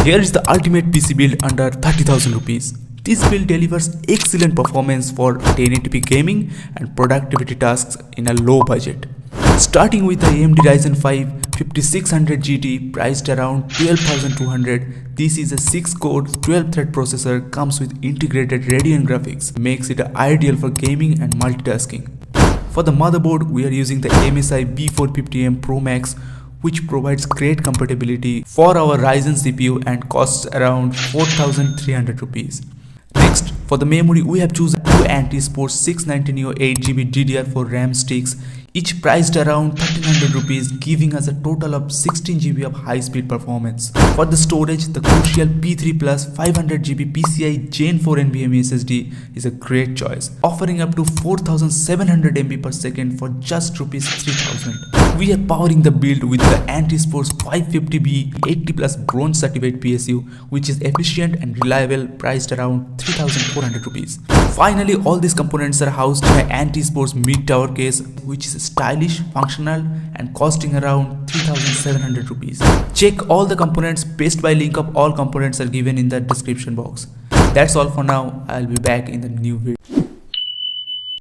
Here is the ultimate PC build under 30,000 rupees. This build delivers excellent performance for 1080p gaming and productivity tasks in a low budget. Starting with the AMD Ryzen 5 5600 GT priced around 12,200, this is a 6-core 12-thread processor, comes with integrated Radeon graphics, makes it ideal for gaming and multitasking. For the motherboard, we are using the MSI B550M Pro Max, which provides great compatibility for our Ryzen CPU and costs around 4,300 rupees. Next, for the memory, we have chosen two Anti-Sports 690 Neo 8GB DDR4 RAM sticks, each priced around 1,300 rupees, giving us a total of 16GB of high-speed performance. For the storage, the crucial P3 Plus 500GB PCI Gen 4 NVMe SSD is a great choice, offering up to 4,700 MB per second for just rupees 3,000. We are powering the build with the Anti-Sports 550B 80 Plus bronze certified PSU, which is efficient and reliable, priced around 3,400 rupees. Finally, all these components are housed in an Anti-Sports mid-tower case, which is stylish, functional, and costing around 3,700 rupees. Check all the components. Paste by link of all components are given in the description box. That's all for now. I'll be back in the new video.